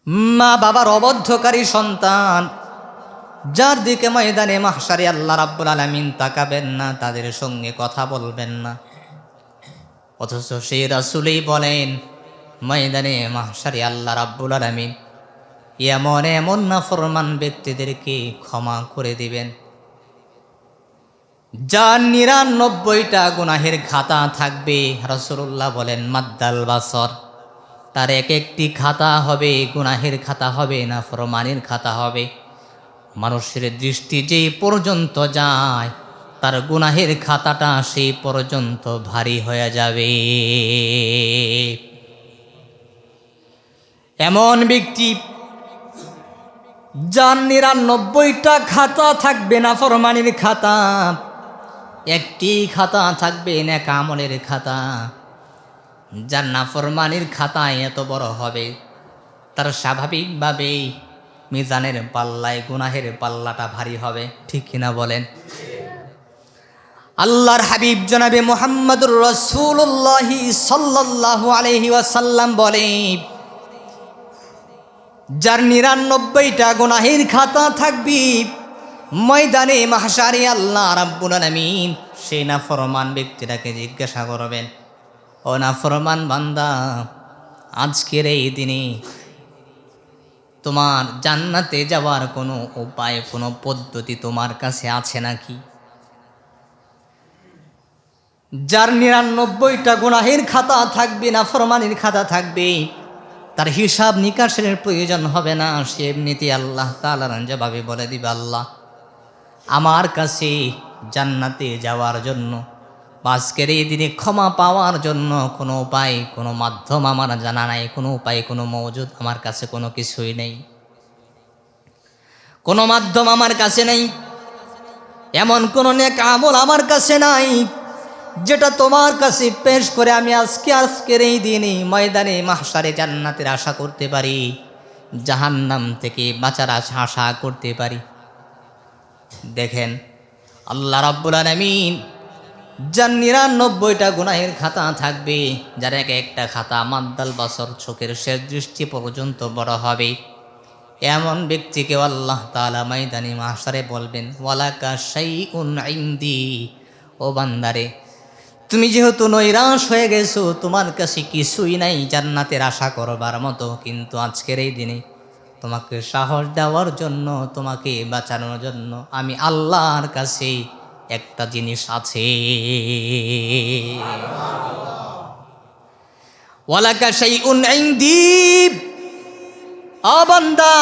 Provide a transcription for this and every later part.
মা বাবার অবদ্ধকারী সন্তান, যার দিকে ময়দানে মাহশারে আল্লাহ রাব্বুল আলামিন তাকাবেন না, তাদের সঙ্গে কথা বলবেন না। অথচ সেই রাসূলই বলেন ময়দানে মাহশারে আল্লাহ রাব্বুল আলামিন এমন এমন নাফরমান ব্যক্তিদেরকে ক্ষমা করে দিবেন যার ৯৯টা গুনাহের খাতা থাকবে। রাসূলুল্লাহ বলেন মাদ্দাল বাসর, তার এক একটি খাতা হবে গুনাহের খাতা হবে, নাফরমানির খাতা হবে। মানুষের দৃষ্টি যেই পর্যন্ত যায় তার গুনাহের খাতাটা সেই পর্যন্ত ভারী হয়ে যাবে। এমন ব্যক্তি যার ৯৯টা খাতা থাকবে নাফরমানির খাতা, একটি খাতা থাকবে নেক আমলের খাতা। যার নাফরমানির খাতা এত বড় হবে, তার স্বাভাবিকভাবেই মিজানের পাল্লায় গুনাহের পাল্লাটা ভারী হবে। ঠিক কিনা বলেন? আল্লাহর হাবিব জনাবে মুহাম্মদুর রাসূলুল্লাহ সাল্লাল্লাহু আলাইহি ওয়াসাল্লাম বলে, যার ৯৯টা গুনাহের খাতা থাকবে ময়দানে মাহশারে আল্লাহ রাব্বুল আলামিন সেই নাফরমান ব্যক্তিটাকে জিজ্ঞাসা করবেন, ও নাফরমান বান্দা, আজকের এই দিনে তোমার জান্নাতে যাওয়ার কোনো উপায়, কোনো পদ্ধতি তোমার কাছে আছে নাকি? যার ৯৯টা গুনাহের খাতা থাকবে, নাফরমানির খাতা থাকবে, তার হিসাব নিকাশের প্রয়োজন হবে না। সে এমনিতে আল্লাহ তাআলার জবাবে বলে দিবে, আল্লাহ আমার কাছে জান্নাতে যাওয়ার জন্য, আজকের এই দিনে ক্ষমা পাওয়ার জন্য কোনো উপায়, কোনো মাধ্যম আমার জানা নাই, কোনো উপায়, কোনো মওজুদ আমার কাছে কোনো কিছুই নেই, কোনো মাধ্যম আমার কাছে নেই, এমন কোনো নেক আমল আমার কাছে নাই যেটা তোমার কাছে পেশ করে আমি আজকের এই দিনে ময়দানে মাহশারে জান্নাতের আশা করতে পারি, জাহান্নাম থেকে বাঁচার আশা করতে পারি। দেখেন আল্লাহ রাব্বুল আলামিন যার ৯৯টা গুনাহের খাতা থাকবে, যার এক একটা খাতা মাদ্দাল বাসর, চোখের শেষ দৃষ্টি পর্যন্ত বড় হবে, এমন ব্যক্তিকে আল্লাহ তাআলা ময়দানে মাহশারে বলবেন, ওয়ালাকা শাইউন ইনদি, ও বান্দারে তুমি যেহেতু নৈরাশ হয়ে গেছো, তোমার কাছে কিছুই নাই জান্নাতের আশা করবার মতো, কিন্তু আজকের এই দিনে তোমাকে সাহস দেওয়ার জন্য, তোমাকে বাঁচানোর জন্য আমি আল্লাহর কাছে একটা জিনিস আছে। ওয়ালাকা শাইউন ইনদি, ও বান্দা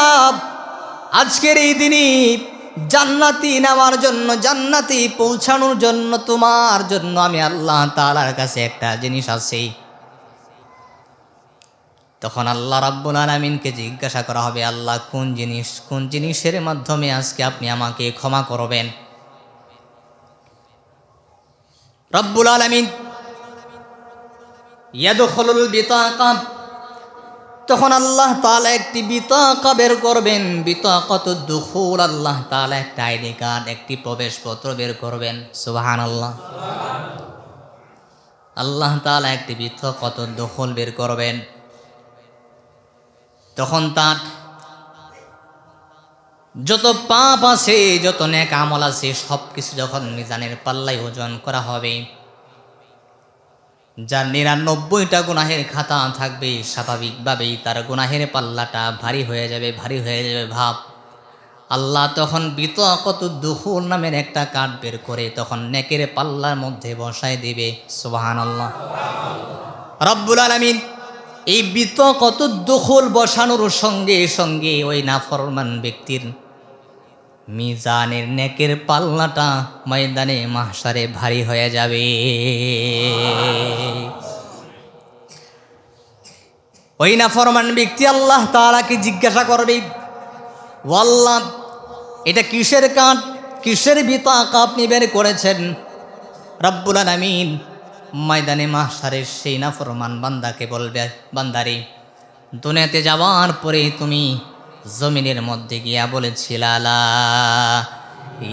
আজকের এই দিনে জান্নাতি নেওয়ার জন্য, জান্নাতি পৌঁছানোর জন্য তোমার জন্য আমি আল্লাহ তাআলার কাছে একটা জিনিস আছে। তখন আল্লাহ রাব্বুল আলামিনকে জিজ্ঞাসা করা হবে, আল্লাহ কোন জিনিস, কোন জিনিসের মাধ্যমে আজকে আপনি আমাকে ক্ষমা করবেন? রব্বুল আলামিন ইয়াদখুলুল বিতাকা, তখন আল্লাহ তাআলা একটি বিতাকা বের করবেন, বিতাকাতুদ দুখুল, আল্লাহ তাআলা একটা আইডি কার্ড, একটি প্রবেশপত্র বের করবেন। সুবহানাল্লাহ। আল্লাহ তাআলা একটি বিতাকাতুদ দুখুল বের করবেন। তখন তার যত পাপ আছে, যত নেক আমল আছে, সব কিছু যখন মিজানের পাল্লায় ওজন করা হবে, যার ৯৯টা গুনাহের খাতা থাকবে, স্বাভাবিকভাবেই তার গুনাহের পাল্লাটা ভারী হয়ে যাবে, ভারী হয়ে যাবে ভাব। আল্লাহ তখন বিতাকাতুদ দুখুল নামের একটা কার্ড বের করে তখন নেকের পাল্লার মধ্যে বসায় দিবে। সুবহানাল্লাহ। রব্বুল আলামিন এই বিতাকাতুদ দুখুল বসানোর সঙ্গে সঙ্গে ওই নাফরমান ব্যক্তির মিজানের নেকের পাল্লাটা ময়দানে মাহশারে ভারী হয়ে যাবে। ওই নাফরমান ব্যক্তি আল্লাহ তাআলাকে জিজ্ঞাসা করবে, ও আল্লাহ এটা কিসের কার্ড, কিসের বিতাকা আপনি বের করেছেন? রব্বুল আলামিন ময়দানে মাহশারে সেই নাফরমান বান্দাকে বলবে, বান্দারে দুনিয়াতে যাওয়ার পরে তুমি জমিনের মধ্যে গিয়া বলেছিলা লা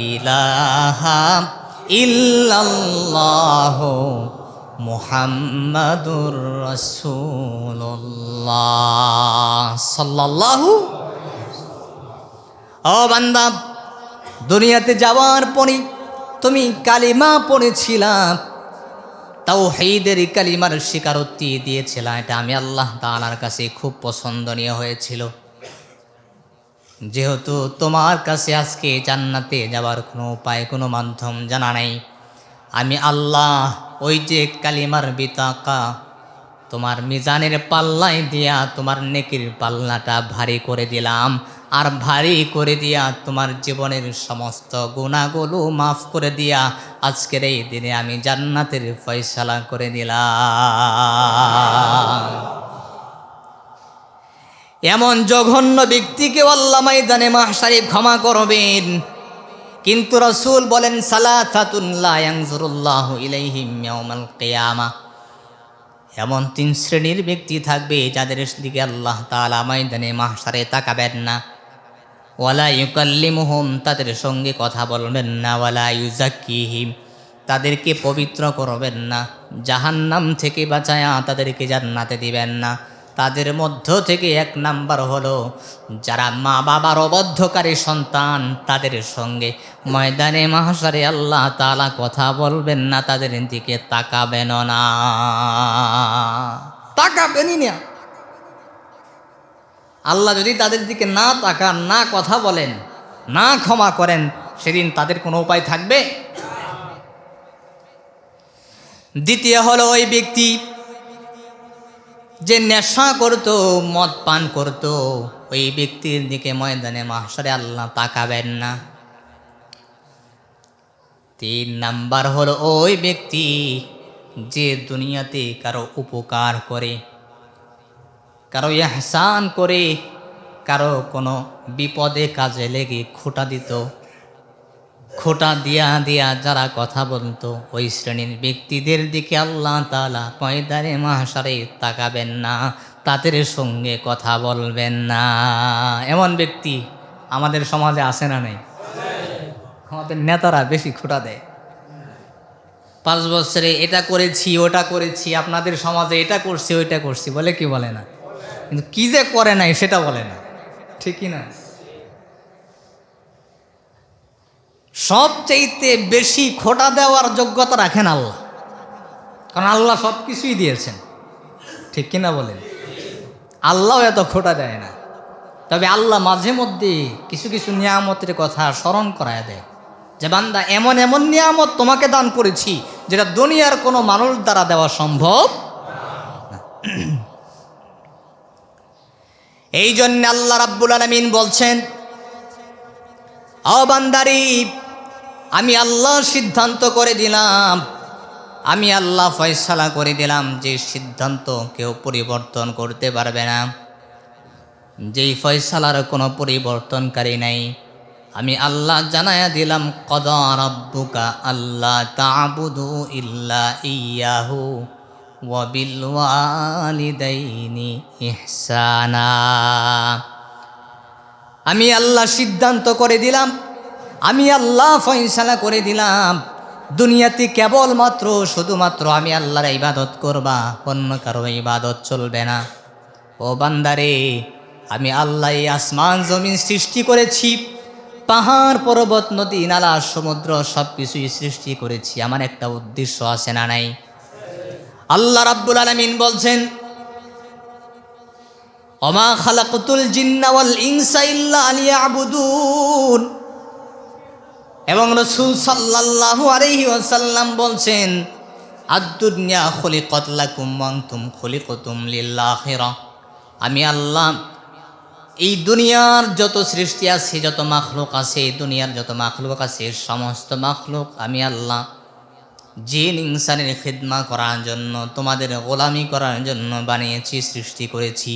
ইলাহা ইল্লাল্লাহু মুহাম্মাদুর রাসূলুল্লাহ সাল্লাল্লাহু। ও বান্দা, দুনিয়াতে যাওয়ার পরে তুমি কালিমা পড়েছিলা, তাওহীদের কালিমার স্বীকারোক্তি দিয়েছিলা, এটা আমি আল্লাহ তাআলার কাছে খুব পছন্দনীয় হয়েছিল। যেহেতু তোমার কাছে আজকে জান্নাতে যাওয়ার কোনো উপায়, কোনো মাধ্যম জানা নাই, আমি আল্লাহ ওই যে কালিমার বিতাকা তোমার মিজানের পাল্লায় দিয়া তোমার নেকির পাল্লাটা ভারী করে দিলাম, আর ভারী করে দিয়া তোমার জীবনের সমস্ত গুনাহগুলো মাফ করে দিয়া আজকের এই দিনে আমি জান্নাতের ফয়সালা করে দিলাম। এমন জঘন্য ব্যক্তিকে আল্লাহ ময়দানে মাহশারে ক্ষমা করবেন, কিন্তু রাসূল বলেন সালাসাতুন লা ইয়ানজুরুল্লাহু ইলাইহিম ইয়াউমাল কিয়ামাহ। এমন 3 শ্রেণীর ব্যক্তি থাকবে যাদের দিকে আল্লাহ তাআলা ময়দানে মাহশারে তাকাবেন না। ওয়ালা ইউকাল্লিমুহুম, তাদের সঙ্গে কথা বলবেন না। ওয়ালা ইউযাক্কিহিম, তাদেরকে পবিত্র করবেন না। জাহান্নাম থেকে বাঁচায়া তাদেরকে জান্নাতে দিবেন না। তাদের মধ্য থেকে 1 নাম্বার হলো যারা মা বাবার অবাধ্যকারী সন্তান, তাদের সঙ্গে ময়দানে মাহশারে আল্লাহ তাআলা কথা বলবেন না, তাদের দিকে তাকাবেন না, তাকাবেনই না। আল্লাহ যদি তাদের দিকে না তাকান, না কথা বলেন, না ক্ষমা করেন, সেদিন তাদের কোনো উপায় থাকবে? দ্বিতীয় হলো ওই ব্যক্তি যে নেশা করত, মদ পান করত, ওই ব্যক্তির দিকে ময়দানে মাহশারে আল্লাহ তাকাবেন না। 3 নাম্বার হলো ওই ব্যক্তি যে দুনিয়াতে কারো উপকার করে, কারো ইহসান করে, কারো কোনো বিপদে কাজে লেগে খোঁটা দিত, খোঁটা দিয়া দিয়া যারা কথা বলতো, ওই শ্রেণীর ব্যক্তিদের দিকে আল্লাহ তাআলা ময়দানে মাহশারে তাকাবেন না, তাদের সঙ্গে কথা বলবেন না। এমন ব্যক্তি আমাদের সমাজে আছে না নেই? আমাদের নেতারা বেশি খোঁটা দেয়। 5 বছরে এটা করেছি, ওটা করেছি, আপনাদের সমাজে এটা করছি, ওইটা করছি বলে, কি বলে না? কিন্তু কি যে করে নাই সেটা বলে না, ঠিক কি না? সবচাইতে বেশি খোঁটা দেওয়ার যোগ্যতা রাখেন আল্লাহ, কারণ আল্লাহ সব কিছুই দিয়েছেন, ঠিক কিনা বলেন? আল্লাহ এত খোঁটা দেয় না, তবে আল্লাহ মাঝে মধ্যে কিছু কিছু নিয়ামতের কথা স্মরণ করায় দেয়, যে বান্দা এমন এমন নিয়ামত তোমাকে দান করেছি যেটা দুনিয়ার কোনো মানুষ দ্বারা দেওয়া সম্ভব না। এই জন্য আল্লাহ রাব্বুল আলামিন বলছেন, ও বান্দারি, আমি আল্লাহ সিদ্ধান্ত করে দিলাম, আমি আল্লাহ ফয়সালা করে দিলাম, যে সিদ্ধান্ত কেউ পরিবর্তন করতে পারবে না, যেই ফয়সালার কোনো পরিবর্তনকারী নাই। আমি আল্লাহ জানায়া দিলাম, কদা রাব্বুকা আল্লা তা'বুদু ইল্লা ইয়্যাহু ওয়া বিল ওয়ালিদাইনি ইহসানা। আমি আল্লাহ সিদ্ধান্ত করে দিলাম, আমি আল্লাহ ফয়সালা করে দিলাম, দুনিয়াতে কেবলমাত্র শুধুমাত্র আমি আল্লাহর ইবাদত করবা, অন্য কারো ইবাদত চলবে না। ও বান্দারে, আমি আল্লাহ এই আসমান জমিন সৃষ্টি করেছি, পাহাড় পর্বত নদী নালা সমুদ্র সব কিছুই সৃষ্টি করেছি, আমার একটা উদ্দেশ্য আছে না নাই? আল্লাহ রাব্বুল আলামিন বলছেন, ওমা খালাকতুল জিন্না ওয়াল ইনসা ইল্লা লিয়াবুদুন। এবং রাসূল সাল্লাল্লাহু আলাইহি ওয়াসাল্লাম বলছেন, আদ-দুনিয়া খুলিকাত লাকুম ওয়া আনতুম খুলিকাতুম লিল আখিরাহ। আমি আল্লাহ এই দুনিয়ার যত সৃষ্টি আছে, যত মাখলুক আছে, দুনিয়ার যত মাখলুক আছে, সমস্ত মাখলুক আমি আল্লাহ জিন ইনসানের খিদমা করার জন্য, তোমাদের গোলামি করার জন্য বানিয়েছি, সৃষ্টি করেছি।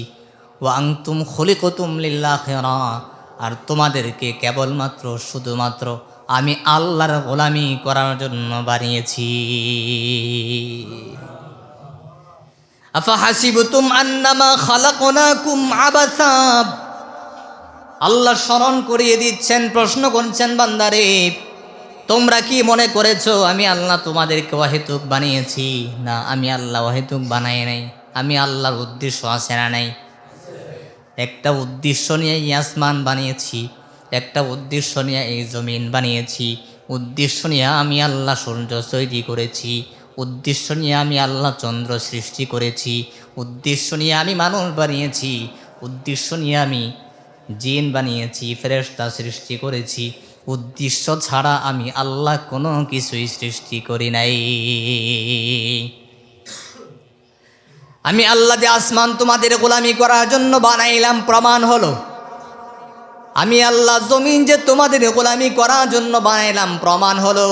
ওয়া আনতুম খুলিকাতুম লিল আখিরাহ, আর তোমাদেরকে কেবলমাত্র শুধুমাত্র আমি আল্লাহর গোলামি করার জন্য বানিয়েছি। আফা হাসিবতুম আন্নামা খালাকনাকুম আবাসা। আল্লাহ স্মরণ করিয়ে দিচ্ছেন, প্রশ্ন করছেন, বান্দারে তোমরা কি মনে করেছো আমি আল্লাহ তোমাদেরকে অহেতুক বানিয়েছি? না, আমি আল্লাহ অহেতুক বানাই নাই। আমি আল্লাহর উদ্দেশ্য আছে না নাই? একটা উদ্দেশ্য নিয়ে এই আসমান বানিয়েছি, একটা উদ্দেশ্য নিয়ে এই জমিন বানিয়েছি, উদ্দেশ্য নিয়ে আমি আল্লাহ সূর্য তৈরি করেছি, উদ্দেশ্য নিয়ে আমি আল্লাহ চন্দ্র সৃষ্টি করেছি, উদ্দেশ্য নিয়ে আমি মানুষ বানিয়েছি, উদ্দেশ্য নিয়ে আমি জিন বানিয়েছি, ফেরেশতা সৃষ্টি করেছি। উদ্দেশ্য ছাড়া আমি আল্লাহ কোনো কিছুই সৃষ্টি করি নাই। আমি আল্লাহ যে আসমান তোমাদের গোলামি করার জন্য বানাইলাম, প্রমাণ হলো। আমি আল্লাহ জমিন যে তোমাদের গোলামি করার জন্য বানাইলাম, প্রমাণ হলো।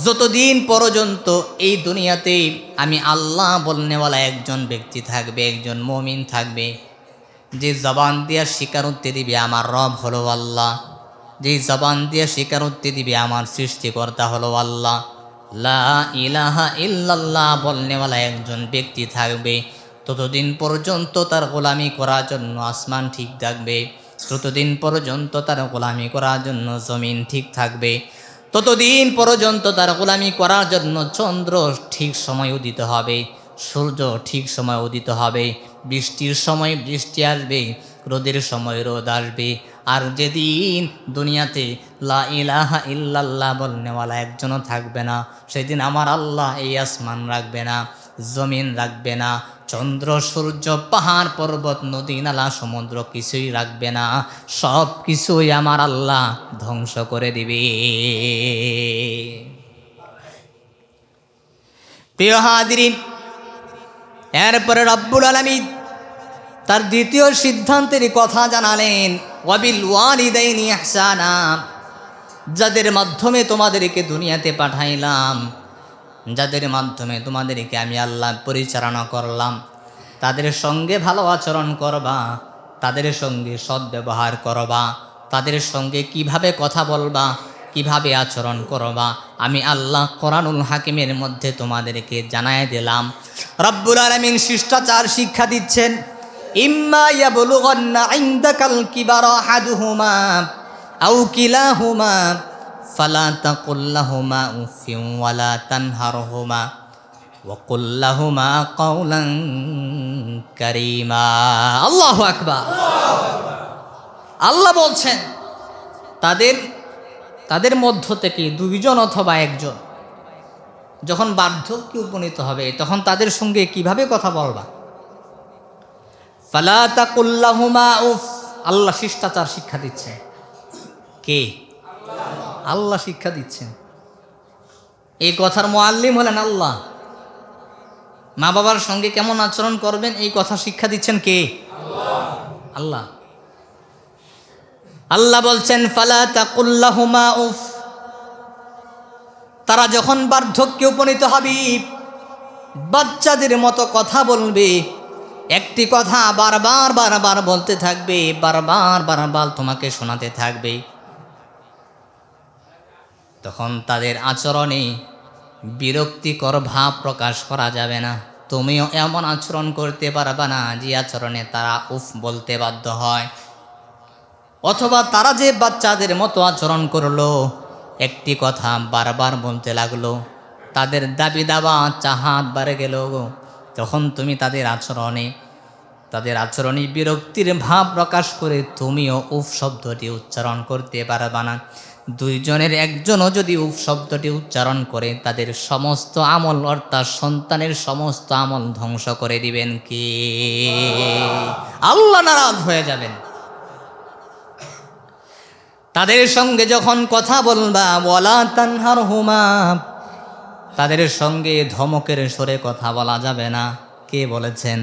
যতদিন পর্যন্ত এই দুনিয়াতে আমি আল্লাহ বলনেওয়ালা একজন ব্যক্তি থাকবে, একজন মুমিন থাকবে, যে জবান দিয়ে স্বীকারোক্তি দিবে আমার রব হলো আল্লাহ, যে জবান দিয়ে স্বীকারোক্তি দিবে আমার সৃষ্টিকর্তা হলো আল্লাহ, লা ইলাহা ইল্লাল্লাহ বলনেওয়ালা একজন ব্যক্তি থাকবে, ততদিন পর্যন্ত তার গোলামি করার জন্য আসমান ঠিক থাকবে, ততদিন পর্যন্ত তার গোলামি করার জন্য জমিন ঠিক থাকবে, ততদিন পর্যন্ত তার গোলামি করার জন্য চন্দ্র ঠিক সময় উদিত হবে, সূর্য ঠিক সময় উদিত হবে, বৃষ্টির সময় বৃষ্টি আসবে, রোদের সময় রোদ আসবে। আর যেদিন দুনিয়াতে লা ইলাহা ইল্লাল্লাহ বলনেওয়ালা একজনও থাকবে না, সেদিন আমার আল্লাহ এই আসমান রাখবে না, জমিন রাখবে না, চন্দ্র সূর্য পাহাড় পর্বত নদী নালা সমুদ্র কিছুই রাখবে না, সব কিছুই আমার আল্লাহ ধ্বংস করে দিবে। প্রিয় হাজিরিন, এরপরে রব্বুল আলামিন তার দ্বিতীয় সিদ্ধান্তের কথা জানালেন, ওয়াবিল ওয়ালিদাইনি ইহসানা, যাদের মাধ্যমে তোমাদেরকে দুনিয়াতে পাঠাইলাম, যাদের মাধ্যমে তোমাদেরকে আমি আল্লাহ পরিচালনা করলাম, তাদের সঙ্গে ভালো আচরণ করবা, তাদের সঙ্গে সদ্ব্যবহার করবা, তাদের সঙ্গে কিভাবে কথা বলবা, কিভাবে আচরণ করবা, আমি আল্লাহ কোরআনুল হাকিমের মধ্যে তোমাদেরকে জানায় দিলাম। রব্বুল আলামিন শিষ্টাচার শিক্ষা দিচ্ছেন। ইম্মা ইয়াবলুগান্না ইনদাকাল কিবারা আহাদুহুমা আও কিলাহুমা ফালা তাকুল লাহুমা উফিন ওয়ালা তানহারহুমা ওয়া কুল লাহুমা কাওলান কারীমা। আল্লাহু আকবার। আল্লাহ বলছেন তাদের মধ্য থেকে দুইজন অথবা একজন যখন বার্ধক্যে উপনীত হবে, তখন তাদের সঙ্গে কিভাবে কথা বলবা। ফালা তাকুল লাহুমা উফ, আল্লাহ শিষ্টাচার শিক্ষা দিচ্ছেন। কে? আল্লাহ শিক্ষা দিচ্ছেন। এই কথার মুআল্লিম হলেন আল্লাহ। মা বাবার সঙ্গে কেমন আচরণ করবেন এই কথা শিক্ষা দিচ্ছেন কে? আল্লাহ। আল্লাহ বলছেন ফালা তাকুল লাহুমা উফ, তারা যখন বার্ধক্যে উপনীত হবে বাচ্চাদের মতো কথা বলবে, একটি কথা বারবার বারবার বলতে থাকবে, বারবার বারবার তোমাকে শোনাতে থাকবে, তখন তাদের আচরণে বিরক্তিকর ভাব প্রকাশ করা যাবে না। তুমিও এমন আচরণ করতে পারবে না যে আচরণে তারা উফ বলতে বাধ্য হয়। অথবা তারা যে বাচ্চাদের মতো আচরণ করলো, একটি কথা বারবার বলতে লাগলো, তাদের দাবি দাবা চাহাত বাড়ে গেল, তখন তুমি তাদের আচরণে বিরক্তির ভাব প্রকাশ করে তুমিও উফ শব্দটি উচ্চারণ করতে পারবে না। দুইজনের একজনও যদি উফ শব্দটি উচ্চারণ করে, তাদের সমস্ত আমল অর্থাৎ সন্তানের সমস্ত আমল ধ্বংস করে দিবেন কে? আল্লাহ নারাজ হয়ে যাবেন। তাদের সঙ্গে যখন কথা বলবা, ওয়ালা তানহারহুমা, তাদের সঙ্গে ধমকের সুরে কথা বলা যাবে না। কে বলেছেন?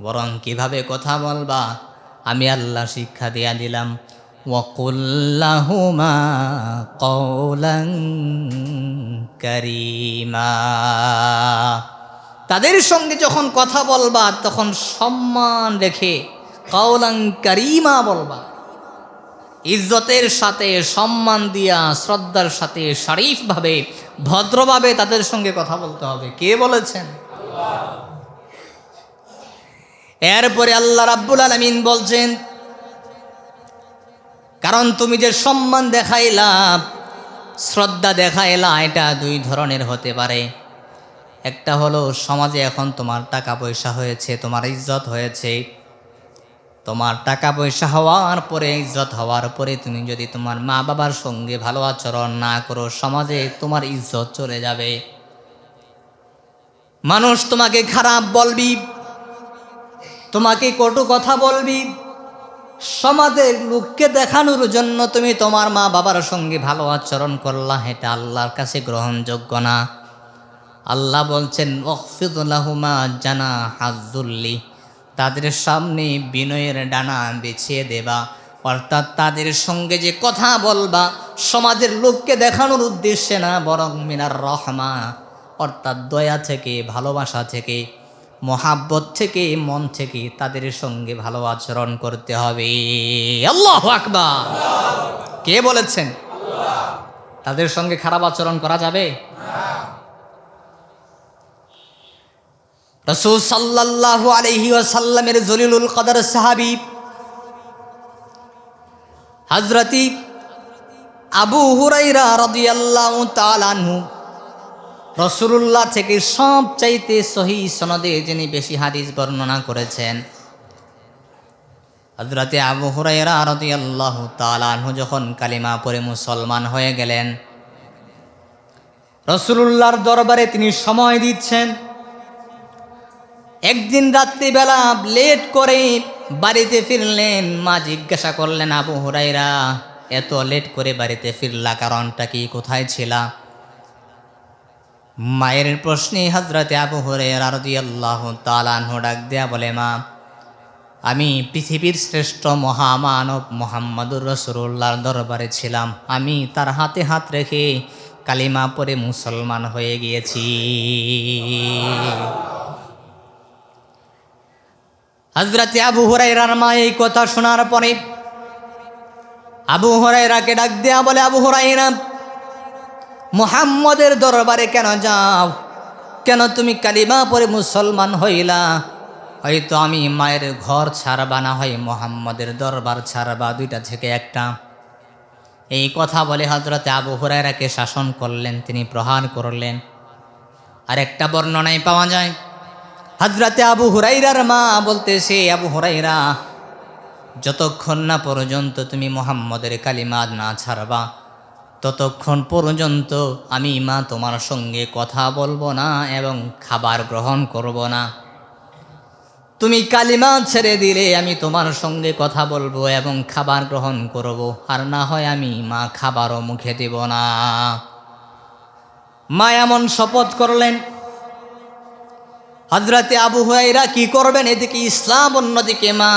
বরং কিভাবে কথা বলবা আমি আল্লাহ শিক্ষা দিয়া দিলাম। ওয়াকুল লাহুমা কাওলান কারীমা, তাদের সঙ্গে যখন কথা বলবা তখন সম্মান রেখে কাওলান কারীমা বলবা, ইজ্জতের সাথে, সম্মান দিয়া, শ্রদ্ধার সাথে, শরীফভাবে, ভদ্রভাবে তাদের সঙ্গে কথা বলতে হবে। কে বলেছেন? এরপরে আল্লাহ রাব্বুল আলামিন বলছেন, কারণ তুমি যে সম্মান দেখাইলা, শ্রদ্ধা দেখাইলা, এটা দুই ধরনের হতে পারে। একটা হলো সমাজে এখন তোমার টাকা পয়সা হয়েছে, তোমার ইজ্জত হয়েছে, তোমার টাকা পয়সা হওয়ার পরে, ইজ্জত হওয়ার পরে তুমি যদি তোমার মা বাবার সঙ্গে ভালো আচরণ না করো, সমাজে তোমার ইজ্জত চলে যাবে। মানুষ তোমাকে খারাপ বলবি, তোমাকে কটু কথা বলবি। সমাজের লোককে দেখানোর জন্য তুমি তোমার মা বাবার সঙ্গে ভালো আচরণ করলা, এটা আল্লাহর কাছে গ্রহণযোগ্য না। আল্লাহ বলছেন ওয়াখফিদ লাহুমা জানাহাযুল্লি, তাদের সামনে বিনয়ের ডানা বিছিয়ে দেবা। অর্থাৎ তাদের সঙ্গে যে কথা বলবা সমাজের লোককে দেখানোর উদ্দেশ্যে না, বরং মিনার রহমা, অর্থাৎ দয়া থেকে, ভালোবাসা থেকে, মহাব্বত থেকে, মন থেকে তাদের সঙ্গে ভালো আচরণ করতে হবে। আল্লাহু আকবার। কে বলেছেন? তাদের সঙ্গে খারাপ আচরণ করা যাবে? রাসূল সাল্লাল্লাহু আলাইহি ওয়াসাল্লামের জলিলুল কদর সাহাবী হযরতি আবু হুরায়রা রাদিয়াল্লাহু তাআলা আনহু, রাসূলুল্লাহ থেকে সবচাইতে সহিহ সনদে যিনি বেশি হাদিস বর্ণনা করেছেন, হযরতে আবু হুরায়রা রাদিয়াল্লাহু তাআলা আনহু যখন কালিমা পড়ে মুসলমান হয়ে গেলেন, রাসূলুল্লাহর দরবারে তিনি সময় দিচ্ছেন। একদিন রাত্রিবেলা লেট করে বাড়িতে ফিরলেন। মা জিজ্ঞাসা করলেন, আবু হুরায়রা এত লেট করে বাড়িতে ফিরলা, কারণটা কি, কোথায় ছিলা? মায়ের প্রশ্নে হযরতে আবু হুরায়রা রাদিয়াল্লাহু তাআলা আনহু ডাক দেয়া বলে, মা, আমি পৃথিবীর শ্রেষ্ঠ মহামানব মুহাম্মদুর রাসূলুল্লাহর দরবারে ছিলাম। আমি তার হাতে হাত রেখে কালিমা পড়ে মুসলমান হয়ে গিয়েছি। হযরতে আবু হুরায়রার মা এই কথা শোনার পরে আবু হুরায়রাকে ডাক দেয়া বলে, আবু হুরায়রা, মুহাম্মদের দরবারে কেন যাও? কেন তুমি কালিমা পড়ে মুসলমান হইলা? হয়তো আমি মায়ের ঘর ছাড়বা, না হয় মুহাম্মদের দরবার ছাড়বা, দুইটা থেকে একটা। এই কথা বলে হযরতে আবু হুরায়রাকে শাসন করলেন, তিনি প্রহার করলেন। আর একটা বর্ণনায় পাওয়া যায়, হযরতে আবু হুরায়রার মা বলতেছে, আবু হুরায়রা, যতক্ষণ না পর্যন্ত তুমি মুহাম্মদের কালিমা না ছাড়বা, ততক্ষণ পর্যন্ত আমি মা তোমার সঙ্গে কথা বলবো না এবং খাবার গ্রহণ করব না। তুমি কালিমা ছেড়ে দিলে আমি তোমার সঙ্গে কথা বলবো এবং খাবার গ্রহণ করব, আর না হয় আমি মা খাবারও মুখে দেব না। মা এমন শপথ করলেন। হযরতে আবু হুরায়রা কি করবেন? এদিকে ইসলাম, অন্যদিকে মা।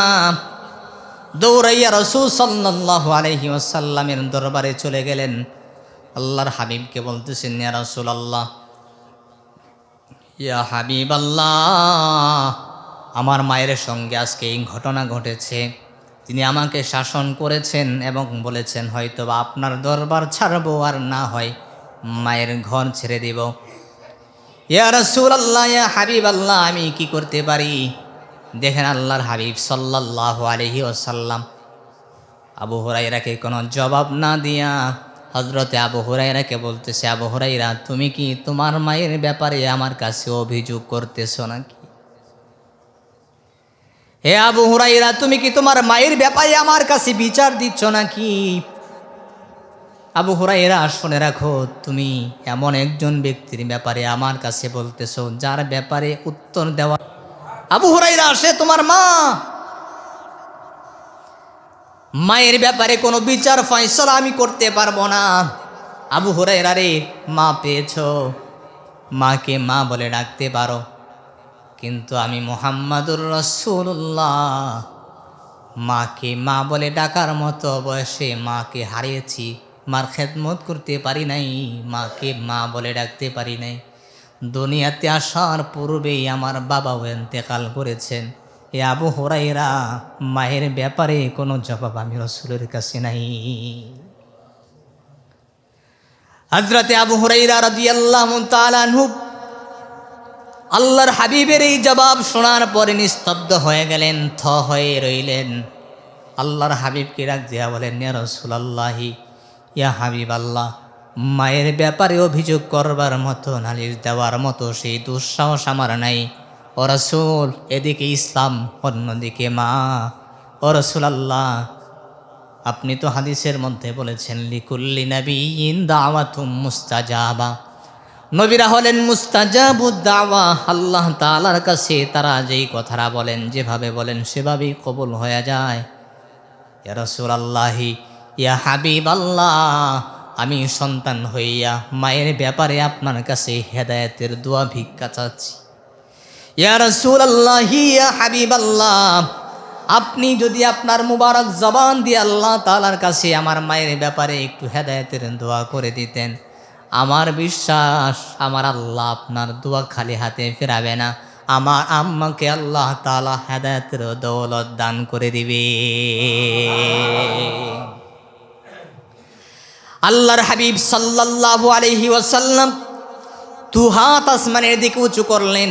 দৌড়াইয়া রাসূল সাল্লাল্লাহু আলাইহি ওয়াসাল্লামের দরবারে চলে গেলেন। আল্লাহর হাবিবকে বলতেছেন, ইয়া রাসূলুল্লাহ, ইয়া হাবিবাল্লাহ, আমার মায়ের সঙ্গে আজকে এই ঘটনা ঘটেছে। তিনি আমাকে শাসন করেছেন এবং বলেছেন হয়তো বা আপনার দরবার ছাড়বো, আর না হয় মায়ের ঘর ছেড়ে দিব। ইয়া রাসূলুল্লাহ, ইয়া হাবিবাল্লাহ, আমি কি করতে পারি? দেখেন আল্লাহর হাবিব সাল্লাল্লাহু আলাইহি ওয়াসাল্লাম আবু হুরায়রাকে কোনো জবাব না দিয়া হযরতে আবু হুরায়রাকে বলতেছে, আবু হুরায়রা, তুমি কি তোমার মায়ের ব্যাপারে আমার কাছে অভিযোগ করতেছো নাকি? হে আবু হুরায়রা, তুমি কি তোমার মায়ের ব্যাপারে আমার কাছে বিচার দিচ্ছ নাকি? আবু হুরায়রা, শুনে রাখো, তুমি এমন একজন ব্যক্তির ব্যাপারে আমার কাছে বলতেছো যার ব্যাপারে উত্তর দেওয়া। আবু হুরায়রা, সে তোমার মা। মায়ের ব্যাপারে কোনো বিচার ফয়সালা আমি করতে পারবো না। আবু হুরায়রা রে, মা পেয়েছো, মাকে মা বলে ডাকতে পারো, কিন্তু আমি মুহাম্মাদুর রাসূলুল্লাহ মাকে মা বলে ডাকার মতো বয়সে মাকে হারিয়েছি, মার খেদমত করতে পারি নাই, মাকে মা বলে ডাকতে পারি নাই। দুনিয়াতে আসার পূর্বেই আমার বাবাও ইন্তেকাল করেছেন। এ আবু হুরায়রা, মায়ের ব্যাপারে কোনো জবাব আমি রাসূলের কাছে নাই। হযরতে আবু হুরায়রা রাদিয়াল্লাহু তাআলা আনহু আল্লাহর হাবিবের এই জবাব শোনার পরে নিস্তব্ধ হয়ে গেলেন, থ হয়ে রইলেন। আল্লাহর হাবিবকে ডাক দিয়া বলেন, ইয়া রাসূলুল্লাহি, ইয়া হাবিবাল্লাহ, মায়ের ব্যাপারে অভিযোগ করবার মতো, নালিশ দেওয়ার মতো সেই দুঃসাহস আমার নাই। ও রাসূল, এদিকে ইসলাম, অন্যদিকে মা। ও রাসূল আল্লাহ, আপনি তো হাদিসের মধ্যে বলেছেন লিকুল্লি নাবিয়্যিন দাওয়াতুম মুস্তাজাবা, নবীরা হলেন মুস্তাজাবুদ দাওয়া। আল্লাহ তাআলার কাছে তারা যেই কথাটা বলেন, যেভাবে বলেন সেভাবেই কবুল হয়ে যায়। ইয়া রাসূলাল্লাহি, ইয়া হাবিবাল্লাহ, আমি সন্তান হইয়া মায়ের ব্যাপারে আপনার কাছে হেদায়েতের দোয়া ভিক্ষা চাচ্ছি। ইয়া রাসূলাল্লাহি, ইয়া হাবিবাল্লাহ, আপনি যদি আপনার মুবারক জবান দিয়ে আল্লাহ তাআলার কাছে আমার মায়ের ব্যাপারে একটু হেদায়েতের দোয়া করে দিতেন, আমার বিশ্বাস আমার আল্লাহ আপনার দোয়া খালি হাতে ফেরাবে না, আমার আম্মাকে আল্লাহ তাআলা হেদায়েতের দৌলত দান করে দিবে। আল্লাহর হাবিব সাল্লাল্লাহু আলাইহি ওয়াসাল্লাম দু হাত আসমানের দিকে উঁচু করলেন,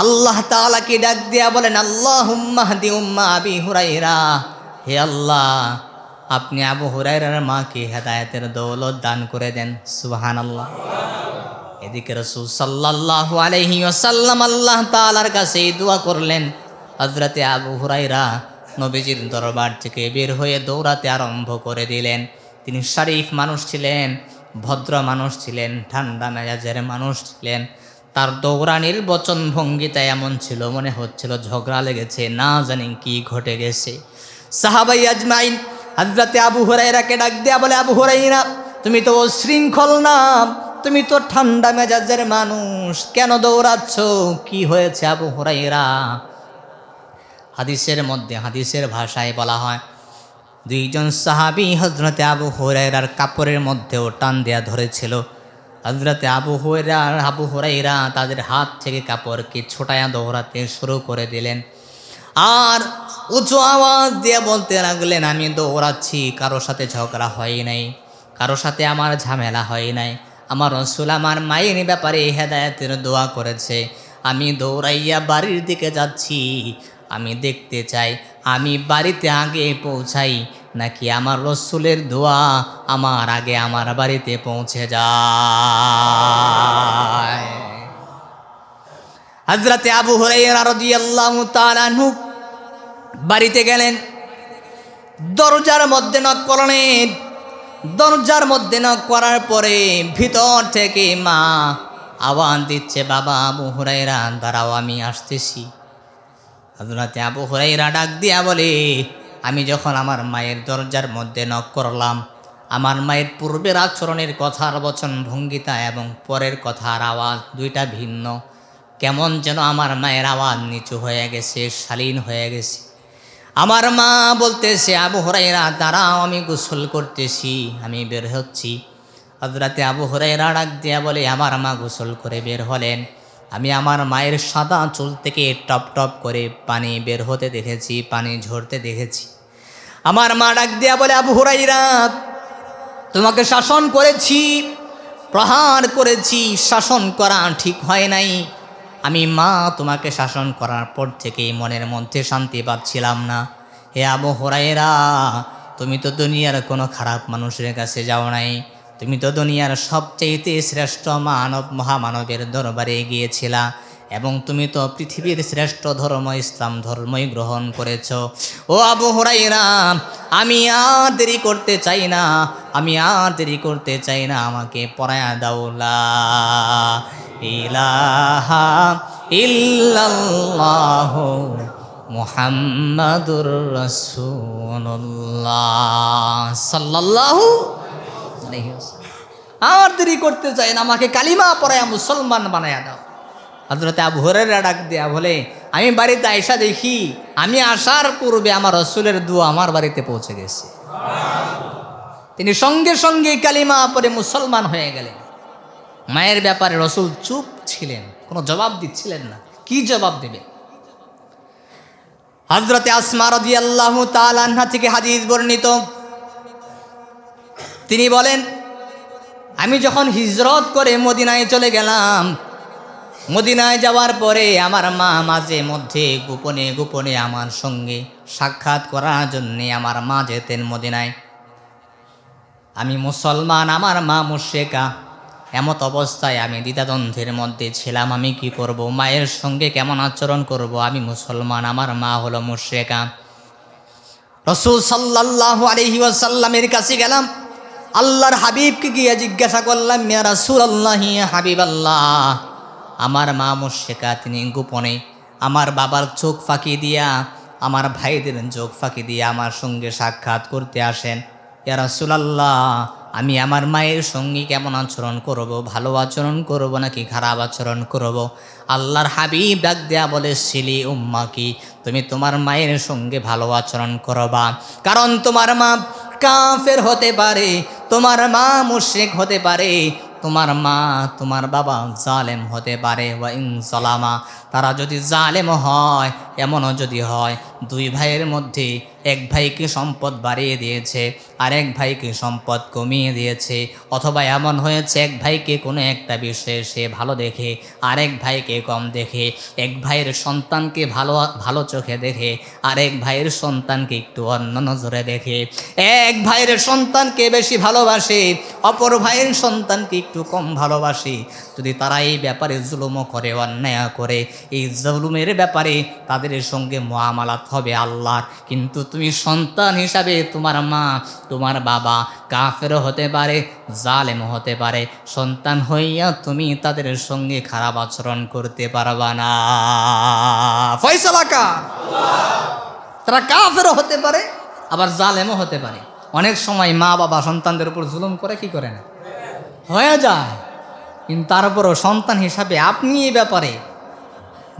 আল্লাহ তাআলাকে ডাক দিয়া বলেন, আল্লাহুম্মা হদি উম্মা আবি হুরায়রা, হে আল্লাহ, আপনি আবু হুরায়রার মাকে হেদায়েতের দৌলত দান করে দেন। সুবহানাল্লাহ। এদিকে রাসূল সাল্লাল্লাহু আলাইহি ওয়াসাল্লাম আল্লাহ তাআলার কাছে দোয়া করলেন। হযরতে আবু হুরায়রা নবীজির দরবার থেকে বের হয়ে দৌড়াতে আরম্ভ করে দিলেন। তিনি শরীফ মানুষ ছিলেন, ভদ্র মানুষ ছিলেন, ঠান্ডা মেজাজের মানুষ ছিলেন। তার দৌড়ানির বচন ভঙ্গিটা এমন ছিল, মনে হচ্ছিল ঝগড়া লেগেছে, না জানি কি ঘটে গেছে। সাহাবাই আজমাইন হযরতে আবু হুরায়রাকে ডাক দেয়া বলে, আবু হুরায়রা, তুমি তো শৃঙ্খল না, তুমি তো ঠান্ডা মেজাজের মানুষ, কেন দৌড়াচ্ছ? কি হয়েছে আবু হুরায়রা? হাদিসের মধ্যে, হাদিসের ভাষায় বলা হয়, দুইজন সাহাবী হযরতে আবু হুরায়রার কাপড়ের মধ্যেও টান দেয়া ধরেছিল। হযরতে আবু হুরায়রা তাদের হাত থেকে কাপড়কে ছোটায়া দৌড়াতে শুরু করে দিলেন, আর উঁচু আওয়াজ দিয়ে বলতে লাগলেন, আমি দৌড়াচ্ছি, কারো সাথে ঝগড়া হয় নাই, কারো সাথে আমার ঝামেলা হয় নাই, আমার রাসূল আমার মায়ের ব্যাপারে হেদায়েতের দোয়া করেছে, আমি দৌড়াইয়া বাড়ির দিকে যাচ্ছি, আমি দেখতে চাই আমি বাড়িতে আগে পৌঁছাই নাকি আমার রাসূলের দোয়া আমার আগে আমার বাড়িতে পৌঁছে যায়। হযরতে আবু হুরায়রা রাদিয়াল্লাহু তাআলা আনহু বাড়িতে গেলেন, দরজার মধ্যে নক করলেন। দরজার মধ্যে নক করার পরে ভিতর থেকে মা আওয়াজ দিচ্ছে, বাবা আবু হুরায়রা, দাঁড়াও, আমি আসতেছি। হযরতে আবু হুরায়রা ডাক দিয়া বলে, আমি যখন আমার মায়ের দরজার মধ্যে নক করলাম, আমার মায়ের পূর্বের আচরণের কথার বচন ভঙ্গিতা এবং পরের কথার আওয়াজ দুইটা ভিন্ন, কেমন যেন আমার মায়ের আওয়াজ নিচু হয়ে গেছে, শালীন হয়ে গেছে। আমার মা বলতেছে, আবু হুরায়রা দাঁড়াও, আমি গোসল করতেছি, আমি বের হচ্ছি। হযরতে আবু হুরায়রা ডাক দিয়া বলে, আমার মা গোসল করে বের হলেন। আমি আমার মায়ের সাদা চুল থেকে টপ টপ করে পানি বের হতে দেখেছি, পানি ঝরতে দেখেছি। আমার মা ডাক দিয়া বলে, আবু হুরায়রা, তোমাকে শাসন করেছি, প্রহার করেছি, শাসন করা ঠিক হয় নাই। আমি মা তোমাকে শাসন করার পর থেকেই মনের মধ্যে শান্তি পাচ্ছিলাম না। হে আবু হুরায়রা, তুমি তো দুনিয়ার কোনো খারাপ মানুষের কাছে যাও নাই, তুমি তো দুনিয়ার সবচেয়ে শ্রেষ্ঠ মানব মহামানবের দরবারে গিয়েছিলা এবং তুমি তো পৃথিবীর শ্রেষ্ঠ ধর্ম ইসলাম ধর্মই গ্রহণ করেছ। ও আবু হুরায়রা, আমি আর দেরি করতে চাই না, আমি আর দেরি করতে চাই না, আমাকে পড়ায়া দাও লা ইলাহা ইল্লাল্লাহু মুহাম্মাদুর রাসূলুল্লাহ সাল্লাল্লাহু আলাইহি ওয়াসাল্লাম। আর দেরি করতে চাই না, আমাকে কালিমা পড়ায়া মুসলমান বানায়া দাও। হযরতে আবু হুরায়রা ডাক দেয়া বলে, আমি বাড়িতে আয়সা দেখি, আমি আসার পূর্বে আমার রাসূলের দোয়া আমার বাড়িতে পৌঁছে গেছে। তিনি সঙ্গে সঙ্গে কালিমা পড়ে মুসলমান হয়ে গেলেন। মায়ের ব্যাপারে রাসূল চুপ ছিলেন, কোনো জবাব দিচ্ছিলেন না। কি জবাব দেবে? হযরতে আসমা রাদিয়াল্লাহু তাআলা আনহা থেকে হাদিস বর্ণিত, তিনি বলেন, আমি যখন হিজরত করে মদিনায় চলে গেলাম, মদিনায় যাওয়ার পরে আমার মা মাঝে মধ্যে গোপনে গোপনে আমার সঙ্গে সাক্ষাৎ করার জন্যে আমার মা যেতেন মদিনায়। আমি মুসলমান, আমার মা মুশরিকা। এমত অবস্থায় আমি দ্বিধাদ্বন্দ্বের মধ্যে ছিলাম, আমি কি করব, মায়ের সঙ্গে কেমন আচরণ করব। আমি মুসলমান, আমার মা হলো মুশরিকা। রাসূল সাল্লাল্লাহু আলাইহি ওয়াসাল্লামের কাছে গেলাম, আল্লাহর হাবিবকে গিয়ে জিজ্ঞাসা করলাম, ইয়া রাসূলুল্লাহ, ইয়া হাবিবাল্লাহ, আমার মা মুশরিকা, তিনি গোপনে আমার বাবার চোখ ফাঁকি দিয়া, আমার ভাইদের চোখ ফাঁকি দিয়ে আমার সঙ্গে সাক্ষাৎ করতে আসেন। ইয়া রাসূলুল্লাহ, আমি আমার মায়ের সঙ্গে কেমন আচরণ করব, ভালো আচরণ করব নাকি খারাপ আচরণ করব? আল্লাহর হাবিব ডাক দেয়া বলে, সিলি উম্মা, কি তুমি তোমার মায়ের সঙ্গে ভালো আচরণ করবা, কারণ তোমার মা কাফের হতে পারে, তোমার মা মুশরিক হতে পারে, তোমার মা তোমার বাবা জালেম হতে পারে। ওয়া ইন জালামা, তারা যদি জালেম হয়, এমনও যদি হয় দুই ভাইয়ের মধ্যে এক ভাইকে সম্পদ বাড়িয়ে দিয়েছে আর এক ভাইকে সম্পদ কমিয়ে দিয়েছে, অথবা এমন হয়েছে এক ভাইকে কোনো একটা বিষয়ে সে ভালো দেখে আরেক ভাইকে কম দেখে, এক ভাইয়ের সন্তানকে ভালো চোখে দেখে আরেক ভাইয়ের সন্তানকে একটু অন্য নজরে দেখে, এক ভাইয়ের সন্তানকে বেশি ভালোবাসে অপর ভাইয়ের সন্তানকে একটু কম ভালোবাসে, যদি তারা এই ব্যাপারে জুলুমও করে, অন্যায় করে, এই জুলুমের ব্যাপারে তাদের সঙ্গে মুআমালাত হবে আল্লাহর। কিন্তু তুমি সন্তান হিসাবে তোমার মা তোমার বাবা কাফেরও হতে পারে, জালেমও হতে পারে, সন্তান হইয়া তুমি তাদের সঙ্গে খারাপ আচরণ করতে পারবা না। ফয়সালা কার? তারা কাফেরও হতে পারে আবার জালেমও হতে পারে। অনেক সময় মা বাবা সন্তানদের উপর জুলুম করে, কি করে না, হয়ে যায়। কিন্তু তারপরও সন্তান হিসাবে আপনি এই ব্যাপারে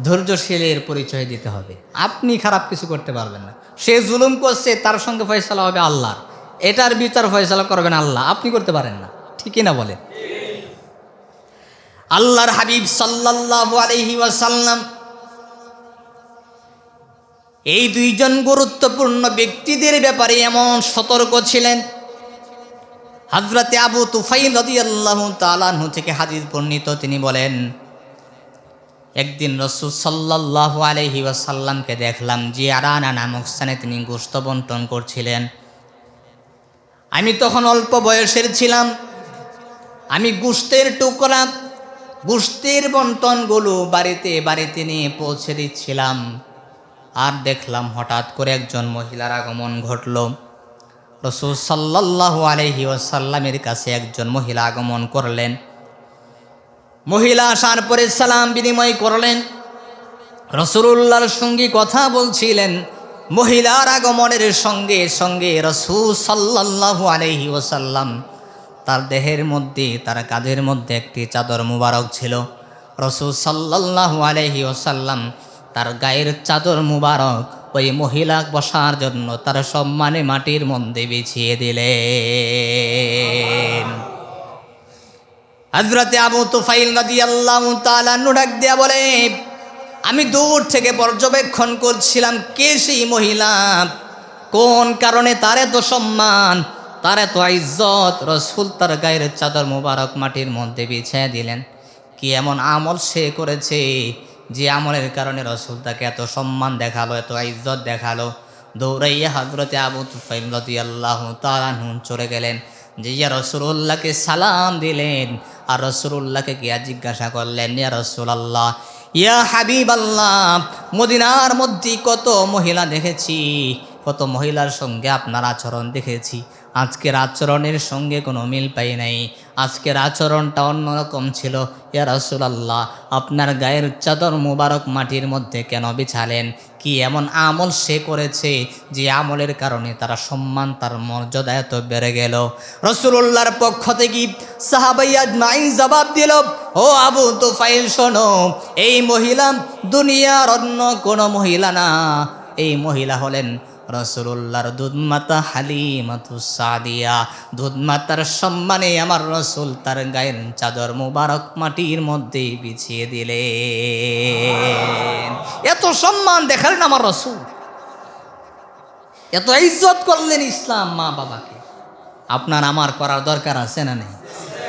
ধৈর্যশীলের পরিচয় দিতে হবে। আপনি খারাপ কিছু করতে পারবেন না, সে জুলুম করছে, তার সঙ্গে ফয়সালা হবে আল্লাহর, এটার বিচার ফয়সালা করবেন আল্লাহ, আপনি করতে পারেন না, ঠিকই না বলেন? আল্লাহর হাবিব সাল্লাল্লাহু আলাইহি ওয়াসাল্লাম এই দুইজন গুরুত্বপূর্ণ ব্যক্তিদের ব্যাপারে এমন সতর্ক ছিলেন। হযরতে আবু তুফাইল রাদিয়াল্লাহু তাআলা আনহু থেকে হাদিস বর্ণিত, তিনি বলেন, একদিন রাসূল সাল্লাল্লাহু আলাইহি ওয়াসাল্লামকে দেখলাম জিয়ারানা নামক স্থানে তিনি গোশত বন্টন করছিলেন। আমি তখন অল্প বয়সের ছিলাম, আমি গোশতের টুকরা, গোশতের বন্টনগুলো বাড়িতে বাড়িতে নিয়ে পৌঁছে দিচ্ছিলাম। আর দেখলাম হঠাৎ করে একজন মহিলার আগমন ঘটল। রাসূল সাল্লাল্লাহু আলাইহি ওয়াসাল্লামের কাছে একজন মহিলা আগমন করলেন। মহিলা আসার পরে সালাম বিনিময় করলেন, রাসূলুল্লাহর সঙ্গে কথা বলছিলেন। মহিলার আগমনের সঙ্গে সঙ্গে রাসূল সাল্লাল্লাহু আলাইহি ওয়াসাল্লাম তার দেহের মধ্যে, তার কাঁধের মধ্যে একটি চাদর মুবারক ছিল। রাসূল সাল্লাল্লাহু আলাইহি ওয়াসাল্লাম তার গায়ের চাদর মুবারক ওই মহিলা বসার জন্য তার সম্মানে মাটির মধ্যে বিছিয়ে দিলেন। হযরতে আবু তুফাইল রাদিয়াল্লাহু তাআলা ডাক দিয়া বলে, আমি দূর থেকে পর্যবেক্ষণ করছিলাম কে সেই মহিলা, কোন কারণে তার এত সম্মান, তার এত ইজ্জত। রাসূল তার গায়ের চাদর মুবারক মাটির মধ্যে বিছিয়ে দিলেন। কি এমন আমল সে করেছে যে আমলের কারণে রাসূল তাকে এত সম্মান দেখালো, এত ইজ্জত দেখালো? দৌড়াইয়া হযরতে আবু তুফাইল রাদিয়াল্লাহু তাআলা চলে গেলেন, যে ইয়া রাসূলুল্লাহকে সালাম দিলেন। আর রাসূলুল্লাহকে গিয়া জিজ্ঞাসা করলেন, ইয়া রাসূলুল্লাহ, ইয়া হাবিবাল্লাহ, মদিনার মধ্যে কত মহিলা দেখেছি, কত মহিলার সঙ্গে আপনার আচরণ দেখেছি, আজকের আচরণের সঙ্গে কোনো মিল পাই নাই, আজকের আচরণটা অন্যরকম ছিল। ইয়া রাসূলুল্লাহ, আপনার গায়ের চাদর মুবারক মাটির মধ্যে কেন বিছালেন? কি এমন আমল সে করেছে যে আমলের কারণে তার সম্মান, তার মর্যাদা এত বেড়ে গেল? রাসূলুল্লাহর পক্ষ থেকে সাহাবায়ে আজমাইন জবাব দিল, ও আবু তুফাইল শোনো, এই মহিলা দুনিয়ার অন্য কোনো মহিলা না, এই মহিলা হলেন রাসূলুল্লাহর দুধমাতা হালিমাতুস সাদিয়া। দুধমাতার সম্মানে আমার রাসূল তার গায়ের চাদর মুবারক মাটির মধ্যে বিছিয়ে দিলেন। এত সম্মান দেখালেন আমার রাসূল, এত ইজ্জত করলেন ইসলাম মা বাবাকে। আপনার আমার করার দরকার আছে না নেই?